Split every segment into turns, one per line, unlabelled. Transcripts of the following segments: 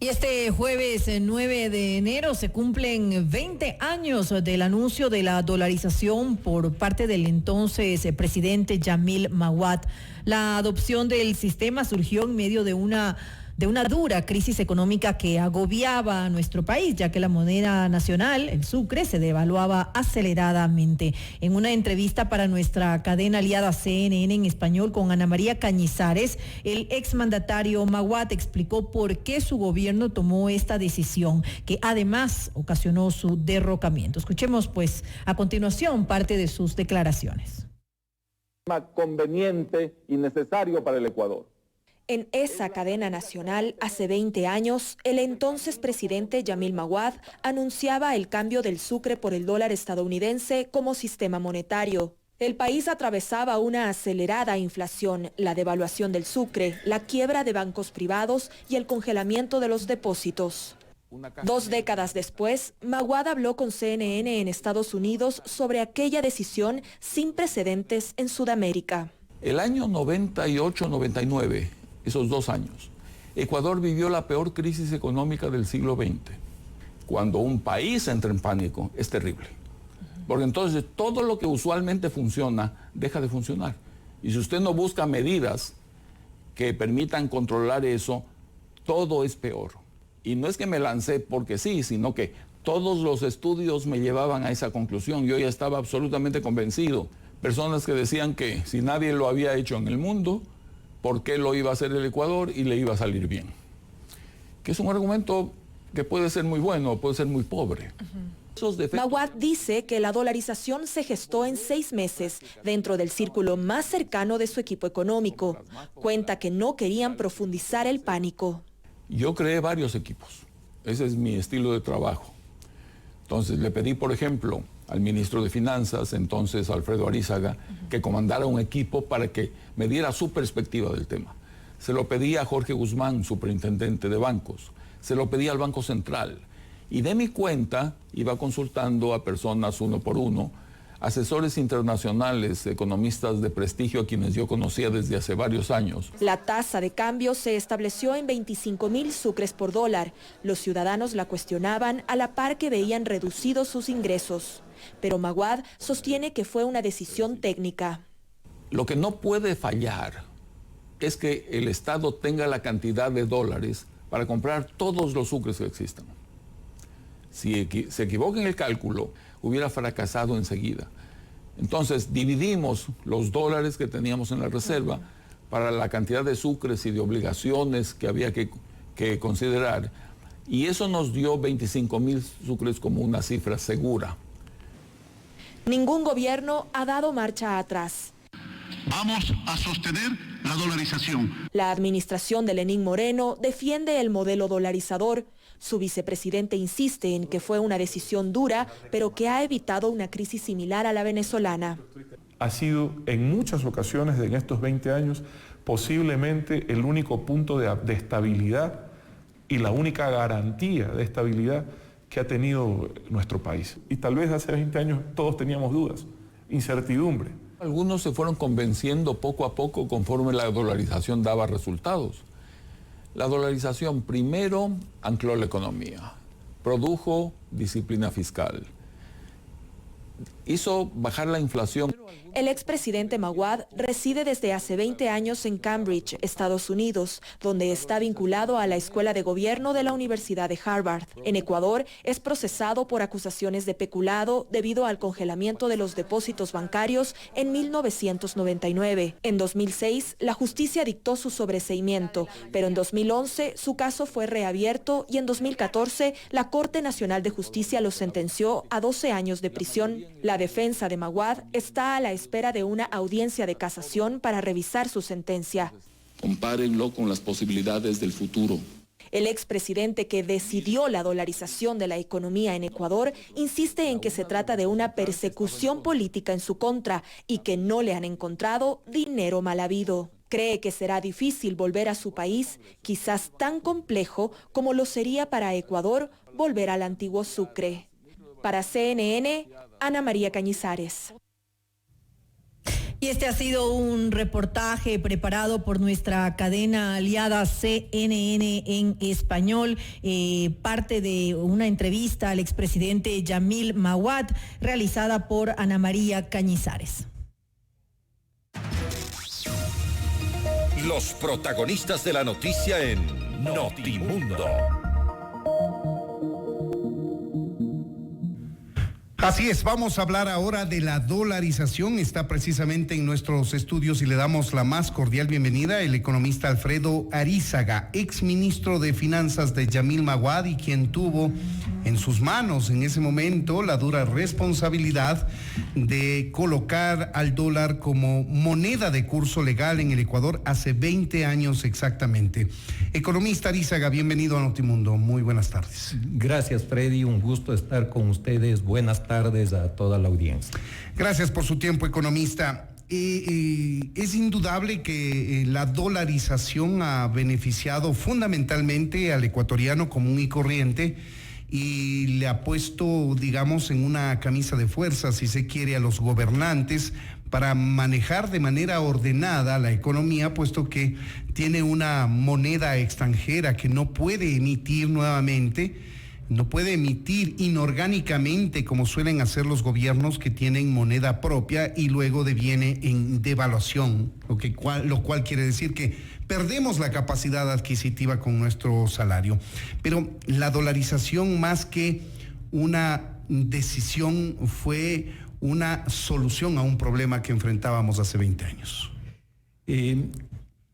Y este jueves 9 de enero se cumplen 20 años del anuncio de la dolarización por parte del entonces presidente Jamil Mahuad. La adopción del sistema surgió en medio de una dura crisis económica que agobiaba a nuestro país, ya que la moneda nacional, el sucre, se devaluaba aceleradamente. En una entrevista para nuestra cadena aliada CNN en español con Ana María Cañizares, el exmandatario Mahuad explicó por qué su gobierno tomó esta decisión, que además ocasionó su derrocamiento. Escuchemos pues a continuación parte de sus declaraciones.
Conveniente y necesario para el Ecuador.
En esa cadena nacional, hace 20 años, el entonces presidente Jamil Mahuad anunciaba el cambio del sucre por el dólar estadounidense como sistema monetario. El país atravesaba una acelerada inflación, la devaluación del sucre, la quiebra de bancos privados y el congelamiento de los depósitos. 2 décadas después, Mahuad habló con CNN en Estados Unidos sobre aquella decisión sin precedentes en Sudamérica.
El año 98-99, esos 2 años, Ecuador vivió la peor crisis económica del siglo XX. Cuando un país entra en pánico, es terrible. Porque entonces todo lo que usualmente funciona, deja de funcionar. Y si usted no busca medidas que permitan controlar eso, todo es peor. Y no es que me lancé porque sí, sino que todos los estudios me llevaban a esa conclusión. Yo ya estaba absolutamente convencido. Personas que decían que si nadie lo había hecho en el mundo, ¿por qué lo iba a hacer el Ecuador y le iba a salir bien? Que es un argumento que puede ser muy bueno, puede ser muy pobre.
Mahuad dice que la dolarización se gestó en 6 meses, dentro del círculo más cercano de su equipo económico. Cuenta que no querían profundizar el pánico.
Yo creé varios equipos. Ese es mi estilo de trabajo. Entonces le pedí, por ejemplo, al ministro de Finanzas, entonces Alfredo Arízaga, que comandara un equipo para que me diera su perspectiva del tema. Se lo pedí a Jorge Guzmán, superintendente de bancos. Se lo pedí al Banco Central. Y de mi cuenta iba consultando a personas uno por uno, asesores internacionales, economistas de prestigio a quienes yo conocía desde hace varios años.
La tasa de cambio se estableció en 25.000 sucres por dólar. Los ciudadanos la cuestionaban a la par que veían reducidos sus ingresos. Pero Mahuad sostiene que fue una decisión técnica.
Lo que no puede fallar es que el Estado tenga la cantidad de dólares para comprar todos los sucres que existan. Si se equivoca en el cálculo, hubiera fracasado enseguida. Entonces dividimos los dólares que teníamos en la reserva para la cantidad de sucres y de obligaciones que había que considerar, y eso nos dio 25.000 sucres como una cifra segura.
Ningún gobierno ha dado marcha atrás.
Vamos a sostener la dolarización.
La administración de Lenín Moreno defiende el modelo dolarizador. Su vicepresidente insiste en que fue una decisión dura, pero que ha evitado una crisis similar a la venezolana.
Ha sido en muchas ocasiones en estos 20 años posiblemente el único punto de estabilidad y la única garantía de estabilidad que ha tenido nuestro país. Y tal vez hace 20 años todos teníamos dudas, incertidumbre.
Algunos se fueron convenciendo poco a poco conforme la dolarización daba resultados. La dolarización primero ancló la economía, produjo disciplina fiscal, hizo bajar la inflación.
El expresidente Mahuad reside desde hace 20 años en Cambridge, Estados Unidos, donde está vinculado a la Escuela de Gobierno de la Universidad de Harvard. En Ecuador es procesado por acusaciones de peculado debido al congelamiento de los depósitos bancarios en 1999. En 2006, la justicia dictó su sobreseimiento, pero en 2011 su caso fue reabierto y en 2014 la Corte Nacional de Justicia lo sentenció a 12 años de prisión. La defensa de Mahuad está a la espera de una audiencia de casación para revisar su sentencia.
Compárenlo con las posibilidades del futuro.
El expresidente que decidió la dolarización de la economía en Ecuador insiste en que se trata de una persecución política en su contra y que no le han encontrado dinero mal habido. Cree que será difícil volver a su país, quizás tan complejo como lo sería para Ecuador volver al antiguo Sucre. Para CNN, Ana María Cañizares.
Y este ha sido un reportaje preparado por nuestra cadena aliada CNN en español, parte de una entrevista al expresidente Yamil Maguad realizada por Ana María Cañizares.
Los protagonistas de la noticia en Notimundo.
Así es, vamos a hablar ahora de la dolarización. Está precisamente en nuestros estudios y le damos la más cordial bienvenida el economista Alfredo Arízaga, exministro de Finanzas de Yamil Maguad y quien tuvo en sus manos en ese momento la dura responsabilidad de colocar al dólar como moneda de curso legal en el Ecuador hace 20 años exactamente. Economista Arízaga, bienvenido a Notimundo. Muy buenas tardes.
Gracias, Freddy. Un gusto estar con ustedes. Buenas tardes a toda la audiencia.
Gracias por su tiempo, economista. Es indudable que la dolarización ha beneficiado fundamentalmente al ecuatoriano común y corriente y le ha puesto, digamos, en una camisa de fuerza, si se quiere, a los gobernantes para manejar de manera ordenada la economía, puesto que tiene una moneda extranjera que no puede emitir nuevamente. No puede emitir inorgánicamente como suelen hacer los gobiernos que tienen moneda propia y luego deviene en devaluación, lo cual quiere decir que perdemos la capacidad adquisitiva con nuestro salario. Pero la dolarización, más que una decisión, fue una solución a un problema que enfrentábamos hace 20 años.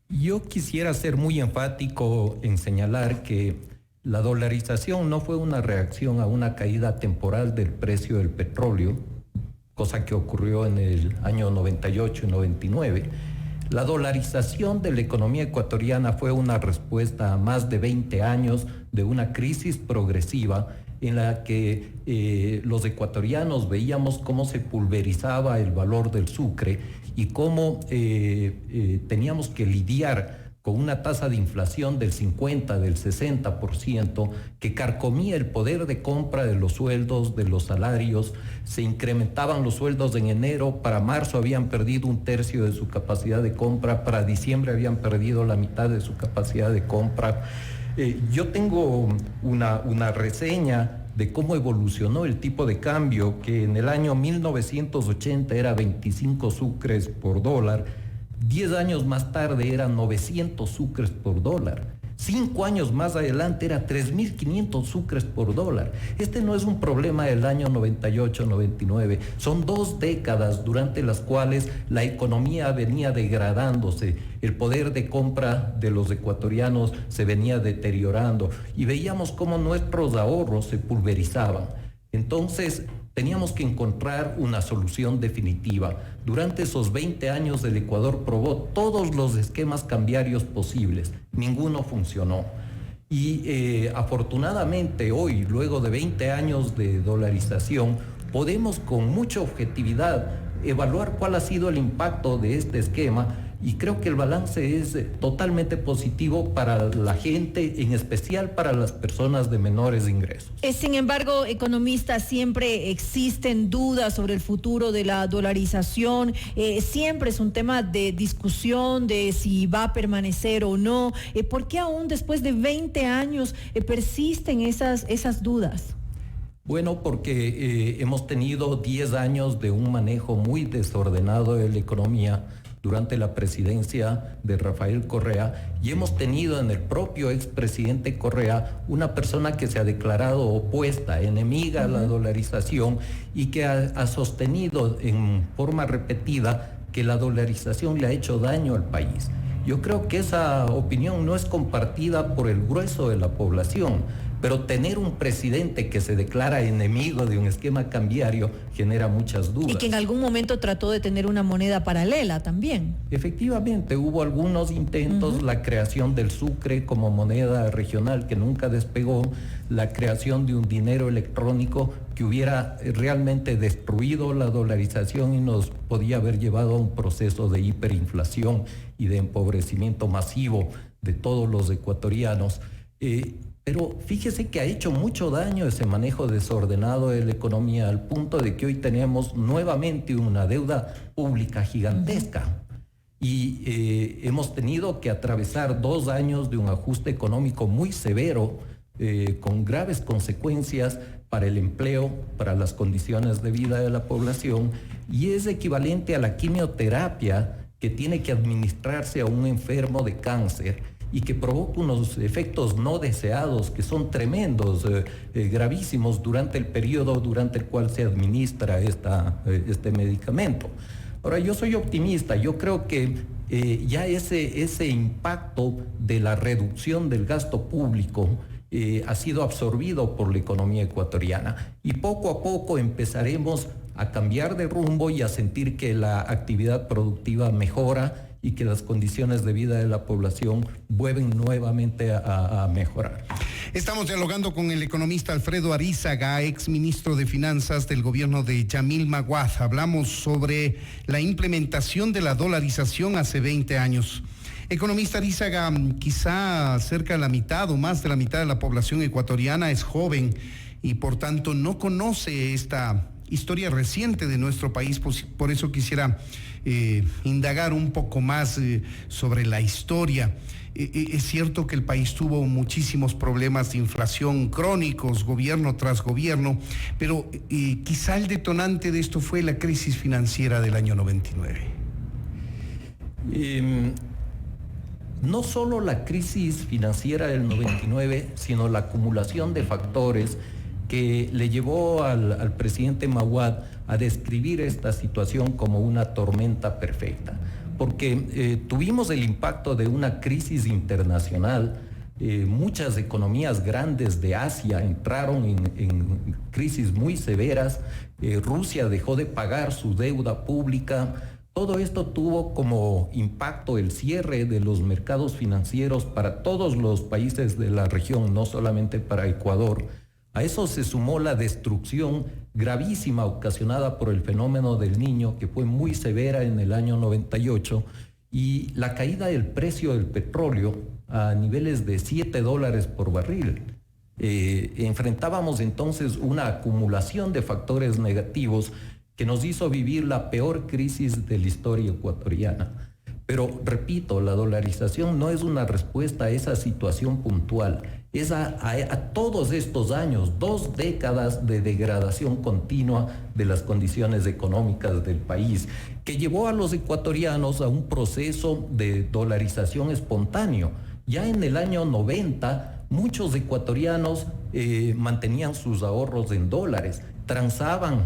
Yo quisiera ser muy enfático en señalar que la dolarización no fue una reacción a una caída temporal del precio del petróleo, cosa que ocurrió en el año 98 y 99. La dolarización de la economía ecuatoriana fue una respuesta a más de 20 años de una crisis progresiva en la que los ecuatorianos veíamos cómo se pulverizaba el valor del sucre y cómo teníamos que lidiar con una tasa de inflación del 50, del 60%, que carcomía el poder de compra de los sueldos, de los salarios. Se incrementaban los sueldos en enero, para marzo habían perdido 1/3 de su capacidad de compra, para diciembre habían perdido la mitad de su capacidad de compra. Yo tengo una reseña de cómo evolucionó el tipo de cambio, que en el año 1980 era 25 sucres por dólar, 10 años más tarde eran 900 sucres por dólar. 5 años más adelante era 3.500 sucres por dólar. Este no es un problema del año 98-99. Son 2 décadas durante las cuales la economía venía degradándose. El poder de compra de los ecuatorianos se venía deteriorando y veíamos cómo nuestros ahorros se pulverizaban. Entonces, teníamos que encontrar una solución definitiva. Durante esos 20 años el Ecuador probó todos los esquemas cambiarios posibles. Ninguno funcionó. Y afortunadamente hoy, luego de 20 años de dolarización, podemos con mucha objetividad evaluar cuál ha sido el impacto de este esquema. Y creo que el balance es totalmente positivo para la gente, en especial para las personas de menores ingresos.
Sin embargo, economista, siempre existen dudas sobre el futuro de la dolarización. Siempre es un tema de discusión de si va a permanecer o no. ¿Por qué aún después de 20 años persisten esas dudas?
Bueno, porque hemos tenido 10 años de un manejo muy desordenado de la economía durante la presidencia de Rafael Correa, y hemos tenido en el propio expresidente Correa una persona que se ha declarado opuesta, enemiga a la dolarización, y que ha sostenido en forma repetida que la dolarización le ha hecho daño al país. Yo creo que esa opinión no es compartida por el grueso de la población, pero tener un presidente que se declara enemigo de un esquema cambiario genera muchas dudas.
Y que en algún momento trató de tener una moneda paralela también.
Efectivamente, hubo algunos intentos, la creación del sucre como moneda regional que nunca despegó, la creación de un dinero electrónico que hubiera realmente destruido la dolarización y nos podía haber llevado a un proceso de hiperinflación y de empobrecimiento masivo de todos los ecuatorianos. Pero fíjese que ha hecho mucho daño ese manejo desordenado de la economía al punto de que hoy tenemos nuevamente una deuda pública gigantesca. Y hemos tenido que atravesar 2 años de un ajuste económico muy severo, con graves consecuencias para el empleo, para las condiciones de vida de la población, y es equivalente a la quimioterapia que tiene que administrarse a un enfermo de cáncer y que provoca unos efectos no deseados que son tremendos, gravísimos durante el periodo durante el cual se administra este medicamento. Ahora, yo soy optimista, yo creo que ya ese impacto de la reducción del gasto público ha sido absorbido por la economía ecuatoriana y poco a poco empezaremos a cambiar de rumbo y a sentir que la actividad productiva mejora y que las condiciones de vida de la población vuelven nuevamente a mejorar.
Estamos dialogando con el economista Alfredo Arízaga, ex ministro de Finanzas del gobierno de Yamil Maguad. Hablamos sobre la implementación de la dolarización hace 20 años. Economista Arízaga, quizá cerca de la mitad o más de la mitad de la población ecuatoriana es joven y por tanto no conoce esta historia reciente de nuestro país, por eso quisiera indagar un poco más sobre la historia. Es cierto que el país tuvo muchísimos problemas de inflación crónicos, gobierno tras gobierno, pero quizá el detonante de esto fue la crisis financiera del año 99.
No solo la crisis financiera del 99, sino la acumulación de factores que le llevó al presidente Maguad a describir esta situación como una tormenta perfecta. Porque tuvimos el impacto de una crisis internacional. Muchas economías grandes de Asia entraron en crisis muy severas. Rusia dejó de pagar su deuda pública. Todo esto tuvo como impacto el cierre de los mercados financieros para todos los países de la región, no solamente para Ecuador. A eso se sumó la destrucción gravísima ocasionada por el fenómeno del Niño, que fue muy severa en el año 98, y la caída del precio del petróleo a niveles de $7 por barril. Enfrentábamos entonces una acumulación de factores negativos que nos hizo vivir la peor crisis de la historia ecuatoriana. Pero, repito, la dolarización no es una respuesta a esa situación puntual, es a todos estos años, 2 décadas de degradación continua de las condiciones económicas del país, que llevó a los ecuatorianos a un proceso de dolarización espontáneo. Ya en el año 90, muchos ecuatorianos mantenían sus ahorros en dólares, transaban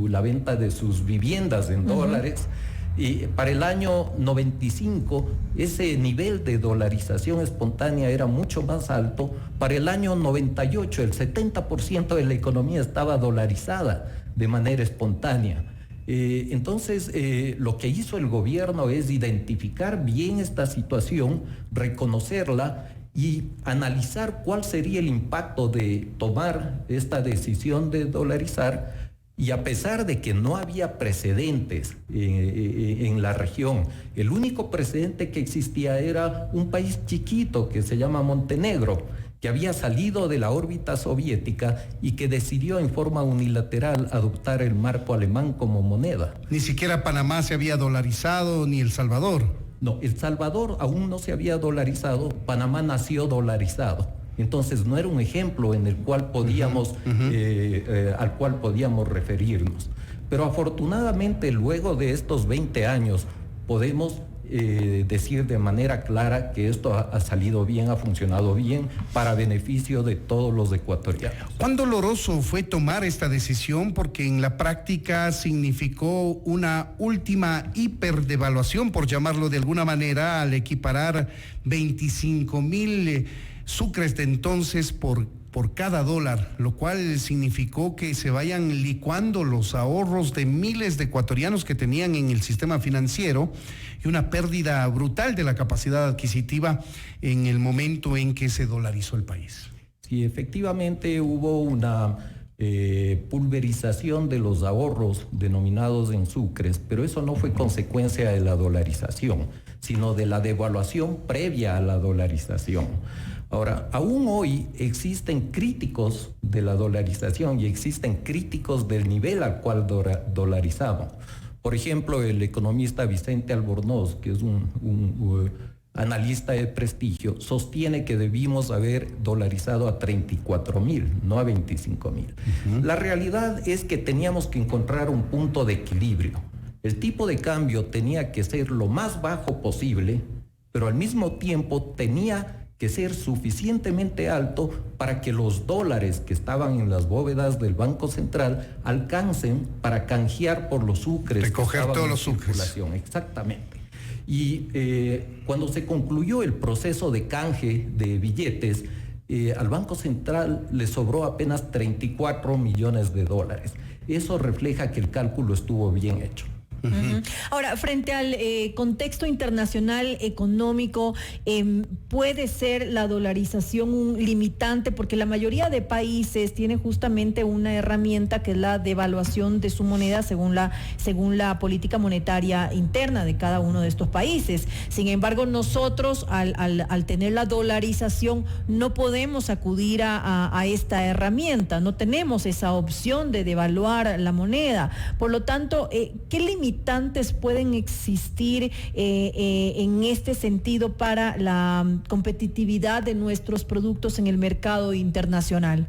la venta de sus viviendas en dólares. Y para el año 95 ese nivel de dolarización espontánea era mucho más alto. Para el año 98 el 70% de la economía estaba dolarizada de manera espontánea. Entonces lo que hizo el gobierno es identificar bien esta situación, reconocerla y analizar cuál sería el impacto de tomar esta decisión de dolarizar. Y a pesar de que no había precedentes en la región, el único precedente que existía era un país chiquito que se llama Montenegro, que había salido de la órbita soviética y que decidió en forma unilateral adoptar el marco alemán como moneda.
Ni siquiera Panamá se había dolarizado, ni El Salvador.
No, El Salvador aún no se había dolarizado, Panamá nació dolarizado. Entonces no era un ejemplo en el cual podíamos, al cual podíamos referirnos. Pero afortunadamente luego de estos 20 años podemos decir de manera clara que esto ha salido bien, ha funcionado bien para beneficio de todos los ecuatorianos.
¿Cuán doloroso fue tomar esta decisión? Porque en la práctica significó una última hiperdevaluación, por llamarlo de alguna manera, al equiparar 25,000 sucres de entonces por cada dólar, lo cual significó que se vayan licuando los ahorros de miles de ecuatorianos que tenían en el sistema financiero y una pérdida brutal de la capacidad adquisitiva en el momento en que se dolarizó el país.
Sí, efectivamente hubo una pulverización de los ahorros denominados en sucres, pero eso no fue consecuencia de la dolarización, sino de la devaluación previa a la dolarización. Ahora, aún hoy existen críticos de la dolarización y existen críticos del nivel al cual dolarizamos. Por ejemplo, el economista Vicente Albornoz, que es un analista de prestigio, sostiene que debimos haber dolarizado a 34,000, no a 25,000. La realidad es que teníamos que encontrar un punto de equilibrio. El tipo de cambio tenía que ser lo más bajo posible, pero al mismo tiempo tenía que ser suficientemente alto para que los dólares que estaban en las bóvedas del Banco Central alcancen para canjear por los sucres.
Recoger todos los sucres.
Exactamente. Y cuando se concluyó el proceso de canje de billetes, al Banco Central le sobró apenas 34 millones de dólares. Eso refleja que el cálculo estuvo bien hecho.
Ahora, frente al contexto internacional económico, ¿puede ser la dolarización un limitante? Porque la mayoría de países tiene justamente una herramienta que es la devaluación de su moneda según la política monetaria interna de cada uno de estos países. Sin embargo, nosotros al tener la dolarización no podemos acudir a esta herramienta, no tenemos esa opción de devaluar la moneda. Por lo tanto, ¿qué limitantes pueden existir en este sentido para la competitividad de nuestros productos en el mercado internacional?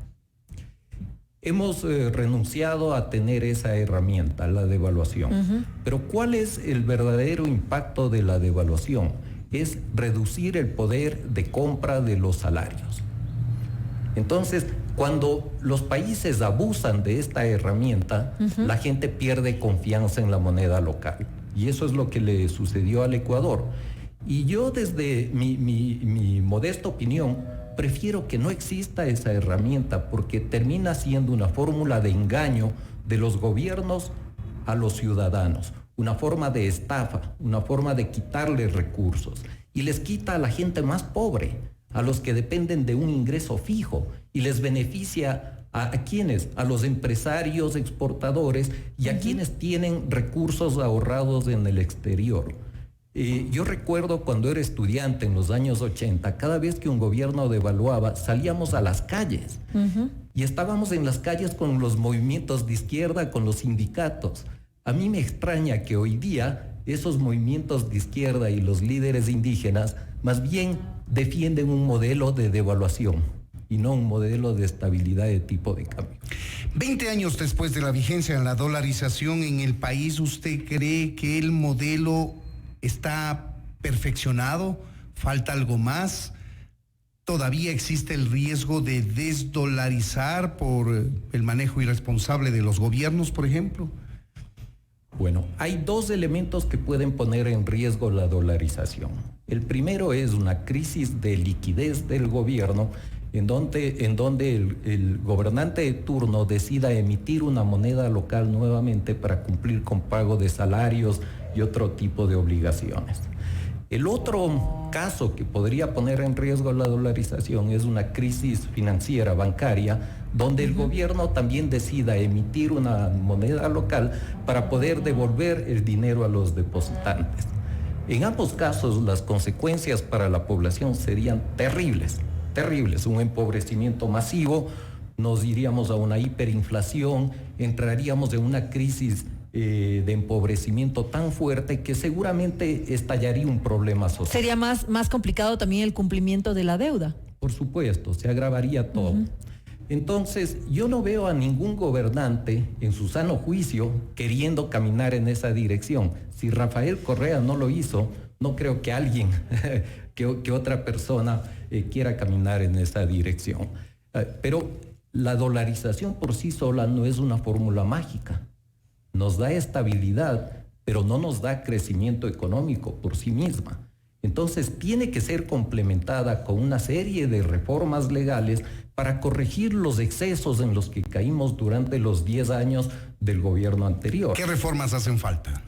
Hemos renunciado a tener esa herramienta, la devaluación. Pero ¿cuál es el verdadero impacto de la devaluación? Es reducir el poder de compra de los salarios. Entonces, cuando los países abusan de esta herramienta, la gente pierde confianza en la moneda local. Y eso es lo que le sucedió al Ecuador. Y yo, desde mi modesta opinión, prefiero que no exista esa herramienta porque termina siendo una fórmula de engaño de los gobiernos a los ciudadanos, una forma de estafa, una forma de quitarles recursos. Y les quita a la gente más pobre, a los que dependen de un ingreso fijo, y les beneficia a quienes, a los empresarios exportadores y a quienes tienen recursos ahorrados en el exterior. Yo recuerdo cuando era estudiante en los años 80, cada vez que un gobierno devaluaba, salíamos a las calles y estábamos en las calles con los movimientos de izquierda, con los sindicatos. A mí me extraña que hoy día esos movimientos de izquierda y los líderes indígenas más bien defienden un modelo de devaluación y no un modelo de estabilidad de tipo de cambio.
20 años después de la vigencia de la dolarización en el país, ¿usted cree que el modelo está perfeccionado? ¿Falta algo más? ¿Todavía existe el riesgo de desdolarizar por el manejo irresponsable de los gobiernos, por ejemplo?
Bueno, hay dos elementos que pueden poner en riesgo la dolarización. El primero es una crisis de liquidez del gobierno en donde el gobernante de turno decida emitir una moneda local nuevamente para cumplir con pago de salarios y otro tipo de obligaciones. El otro caso que podría poner en riesgo la dolarización es una crisis financiera bancaria, donde el gobierno también decida emitir una moneda local para poder devolver el dinero a los depositantes. En ambos casos, las consecuencias para la población serían terribles, un empobrecimiento masivo, nos iríamos a una hiperinflación, entraríamos en una crisis de empobrecimiento tan fuerte que seguramente estallaría un problema social.
¿Sería más complicado también el cumplimiento de la deuda?
Por supuesto, se agravaría todo. Entonces, yo no veo a ningún gobernante en su sano juicio queriendo caminar en esa dirección. Si Rafael Correa no lo hizo, no creo que alguien, que otra persona quiera caminar en esa dirección. Pero la dolarización por sí sola no es una fórmula mágica. Nos da estabilidad, pero no nos da crecimiento económico por sí misma. Entonces tiene que ser complementada con una serie de reformas legales para corregir los excesos en los que caímos durante los 10 años del gobierno anterior.
¿Qué reformas hacen falta?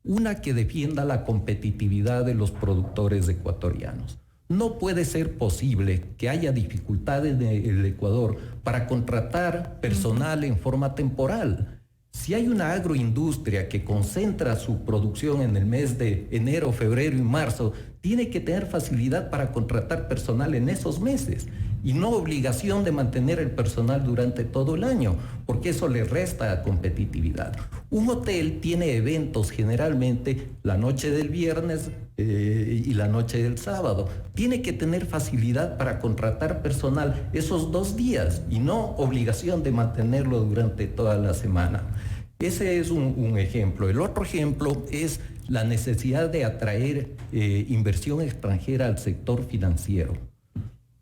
Una que defienda la competitividad de los productores ecuatorianos. No puede ser posible que haya dificultades en el Ecuador para contratar personal en forma temporal. Si hay una agroindustria que concentra su producción en el mes de enero, febrero y marzo, tiene que tener facilidad para contratar personal en esos meses y no obligación de mantener el personal durante todo el año, porque eso le resta competitividad. Un hotel tiene eventos generalmente la noche del viernes y la noche del sábado. Tiene que tener facilidad para contratar personal esos 2 días y no obligación de mantenerlo durante toda la semana. Ese es un ejemplo. El otro ejemplo es la necesidad de atraer inversión extranjera al sector financiero.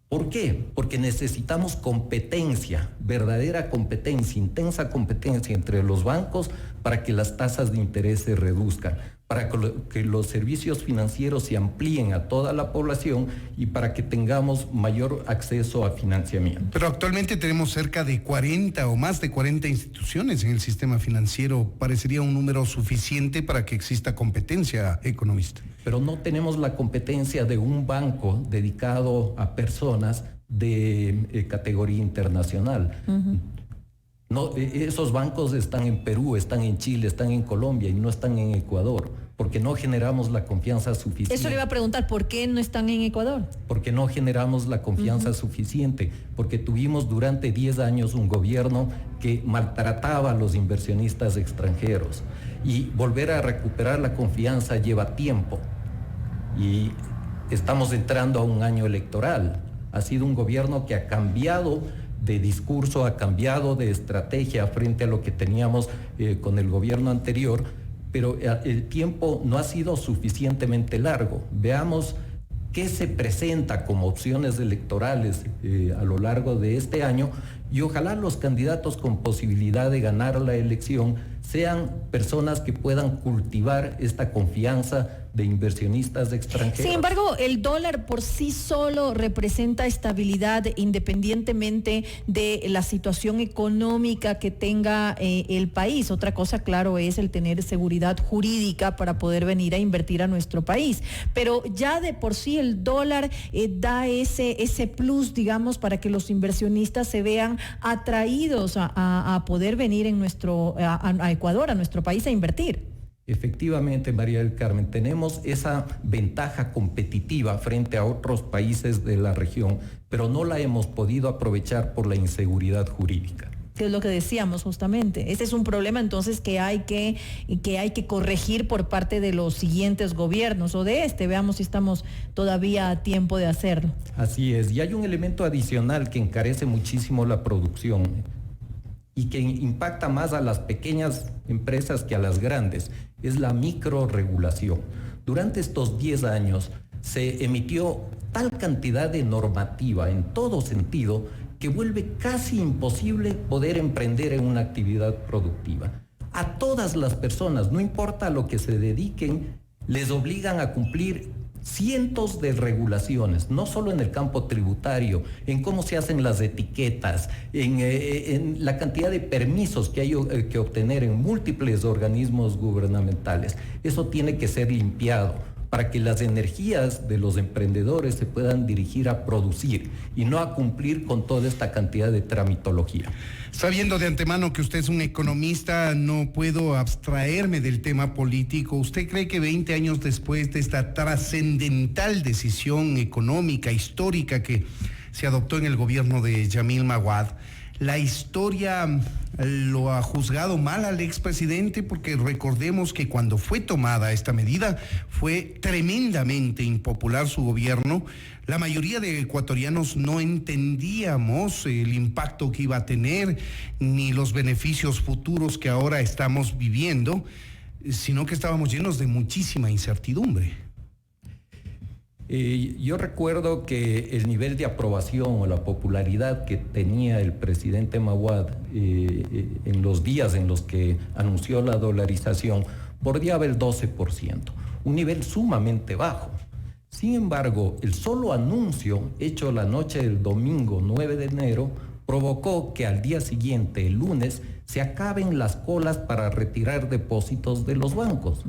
¿Por qué? Porque necesitamos competencia, verdadera competencia, intensa competencia entre los bancos para que las tasas de interés se reduzcan, para que los servicios financieros se amplíen a toda la población y para que tengamos mayor acceso a financiamiento.
Pero actualmente tenemos cerca de 40 o más de 40 instituciones en el sistema financiero. ¿Parecería un número suficiente para que exista competencia, economista?
Pero no tenemos la competencia de un banco dedicado a personas de categoría internacional. Uh-huh. No, esos bancos están en Perú, están en Chile, están en Colombia y no están en Ecuador, porque no generamos la confianza suficiente.
Eso le iba a preguntar, ¿por qué no están en Ecuador?
Porque no generamos la confianza suficiente, porque tuvimos durante 10 años un gobierno que maltrataba a los inversionistas extranjeros. Y volver a recuperar la confianza lleva tiempo. Y estamos entrando a un año electoral. Ha sido un gobierno que ha cambiado de discurso, ha cambiado de estrategia frente a lo que teníamos con el gobierno anterior, pero el tiempo no ha sido suficientemente largo. Veamos qué se presenta como opciones electorales a lo largo de este año y ojalá los candidatos con posibilidad de ganar la elección sean personas que puedan cultivar esta confianza de inversionistas extranjeros.
Sin embargo, el dólar por sí solo representa estabilidad independientemente de la situación económica que tenga el país. Otra cosa, claro, es el tener seguridad jurídica para poder venir a invertir a nuestro país. Pero ya de por sí el dólar da ese plus, digamos, para que los inversionistas se vean atraídos a poder venir en a Ecuador, a nuestro país, a invertir.
Efectivamente, María del Carmen, tenemos esa ventaja competitiva frente a otros países de la región, pero no la hemos podido aprovechar por la inseguridad jurídica.
Que es lo que decíamos justamente. Ese es un problema entonces que hay que corregir por parte de los siguientes gobiernos o de veamos si estamos todavía a tiempo de hacerlo.
Así es, y hay un elemento adicional que encarece muchísimo la producción y que impacta más a las pequeñas empresas que a las grandes, es la microrregulación. Durante estos 10 años se emitió tal cantidad de normativa en todo sentido que vuelve casi imposible poder emprender en una actividad productiva. A todas las personas, no importa a lo que se dediquen, les obligan a cumplir cientos de regulaciones, no solo en el campo tributario, en cómo se hacen las etiquetas, en la cantidad de permisos que hay que obtener en múltiples organismos gubernamentales. Eso tiene que ser limpiado para que las energías de los emprendedores se puedan dirigir a producir y no a cumplir con toda esta cantidad de tramitología.
Sabiendo de antemano que usted es un economista, no puedo abstraerme del tema político. ¿Usted cree que 20 años después de esta trascendental decisión económica, histórica que se adoptó en el gobierno de Yamil Maguad, la historia lo ha juzgado mal al expresidente? Porque recordemos que cuando fue tomada esta medida fue tremendamente impopular su gobierno. La mayoría de ecuatorianos no entendíamos el impacto que iba a tener ni los beneficios futuros que ahora estamos viviendo, sino que estábamos llenos de muchísima incertidumbre.
Yo recuerdo que el nivel de aprobación o la popularidad que tenía el presidente Maguad en los días en los que anunció la dolarización bordeaba el 12%, un nivel sumamente bajo. Sin embargo, el solo anuncio hecho la noche del domingo 9 de enero provocó que al día siguiente, el lunes, se acaben las colas para retirar depósitos de los bancos.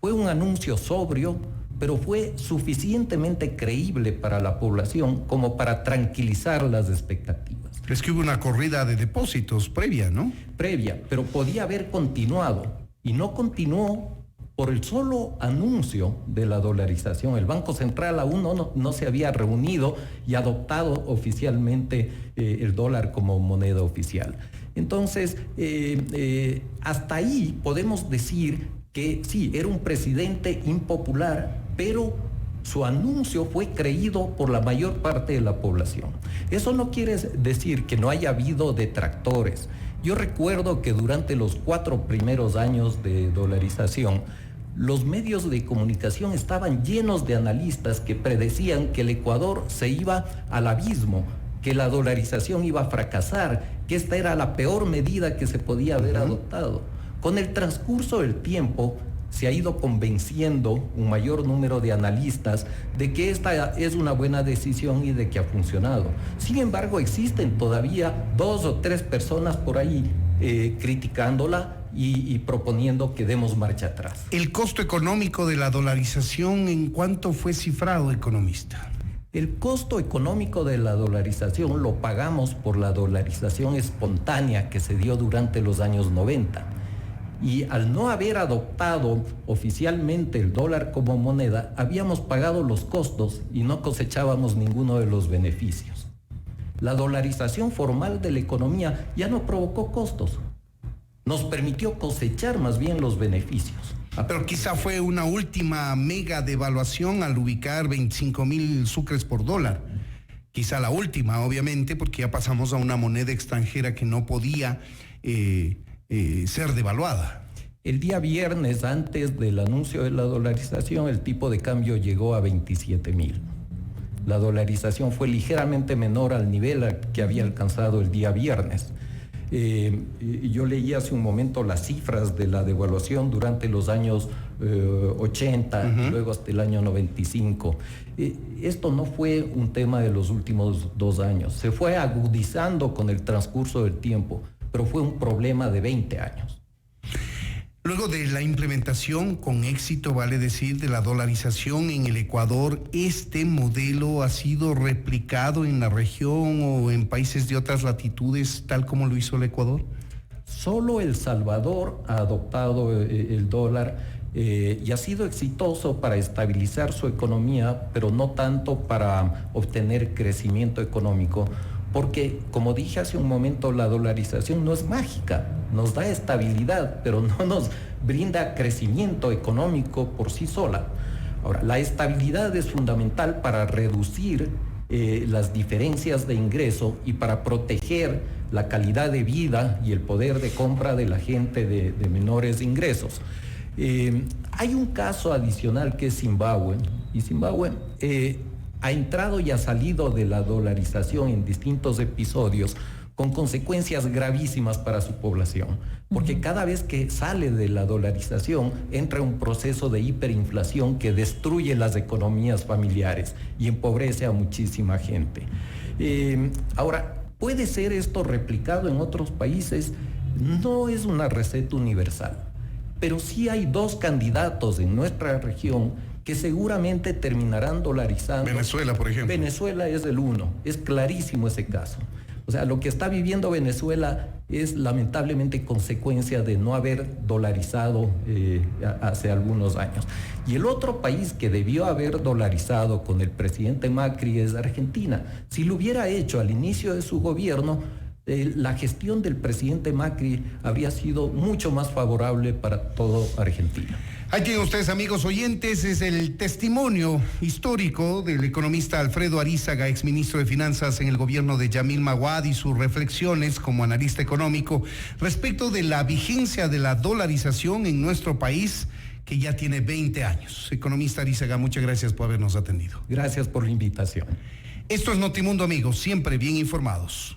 Fue un anuncio sobrio, pero fue suficientemente creíble para la población como para tranquilizar las expectativas.
Es que hubo una corrida de depósitos previa, ¿no?
Previa, pero podía haber continuado y no continuó por el solo anuncio de la dolarización. El Banco Central aún no se había reunido y adoptado oficialmente el dólar como moneda oficial. Entonces, hasta ahí podemos decir que sí, era un presidente impopular, pero su anuncio fue creído por la mayor parte de la población. Eso no quiere decir que no haya habido detractores. Yo recuerdo que durante los 4 primeros años de dolarización, los medios de comunicación estaban llenos de analistas que predecían que el Ecuador se iba al abismo, que la dolarización iba a fracasar, que esta era la peor medida que se podía haber adoptado. Con el transcurso del tiempo, se ha ido convenciendo un mayor número de analistas de que esta es una buena decisión y de que ha funcionado. Sin embargo, existen todavía 2 o 3 personas por ahí criticándola y proponiendo que demos marcha atrás.
¿El costo económico de la dolarización en cuánto fue cifrado, economista?
El costo económico de la dolarización lo pagamos por la dolarización espontánea que se dio durante los años 90. Y al no haber adoptado oficialmente el dólar como moneda, habíamos pagado los costos y no cosechábamos ninguno de los beneficios. La dolarización formal de la economía ya no provocó costos, nos permitió cosechar más bien los beneficios.
Pero quizá fue una última mega devaluación al ubicar 25,000 sucres por dólar. Quizá la última, obviamente, porque ya pasamos a una moneda extranjera que no podía ser devaluada.
El día viernes, antes del anuncio de la dolarización, el tipo de cambio llegó a 27,000. La dolarización fue ligeramente menor al nivel que había alcanzado el día viernes. Yo leí hace un momento las cifras de la devaluación durante los años 80, luego hasta el año 95. Esto no fue un tema de los últimos 2 años, se fue agudizando con el transcurso del tiempo, pero fue un problema de 20 años.
Luego de la implementación con éxito, vale decir, de la dolarización en el Ecuador, ¿este modelo ha sido replicado en la región o en países de otras latitudes, tal como lo hizo el Ecuador?
Solo El Salvador ha adoptado el dólar y ha sido exitoso para estabilizar su economía, pero no tanto para obtener crecimiento económico. Porque, como dije hace un momento, la dolarización no es mágica, nos da estabilidad, pero no nos brinda crecimiento económico por sí sola. Ahora, la estabilidad es fundamental para reducir las diferencias de ingreso y para proteger la calidad de vida y el poder de compra de la gente de menores ingresos. Hay un caso adicional que es Zimbabue, y Zimbabue ha entrado y ha salido de la dolarización en distintos episodios con consecuencias gravísimas para su población, porque cada vez que sale de la dolarización entra un proceso de hiperinflación que destruye las economías familiares y empobrece a muchísima gente. Ahora, ¿puede ser esto replicado en otros países? No es una receta universal, pero sí hay 2 candidatos en nuestra región que seguramente terminarán dolarizando.
Venezuela, por ejemplo.
Venezuela es el uno, es clarísimo ese caso. O sea, lo que está viviendo Venezuela es lamentablemente consecuencia de no haber dolarizado hace algunos años. Y el otro país que debió haber dolarizado con el presidente Macri es Argentina. Si lo hubiera hecho al inicio de su gobierno, la gestión del presidente Macri habría sido mucho más favorable para todo Argentina.
Ahí tienen ustedes, amigos oyentes, es el testimonio histórico del economista Alfredo Arízaga, exministro de Finanzas en el gobierno de Yamil Maguad, y sus reflexiones como analista económico respecto de la vigencia de la dolarización en nuestro país, que ya tiene 20 años. Economista Arízaga, muchas gracias por habernos atendido.
Gracias por la invitación.
Esto es Notimundo, amigos, siempre bien informados.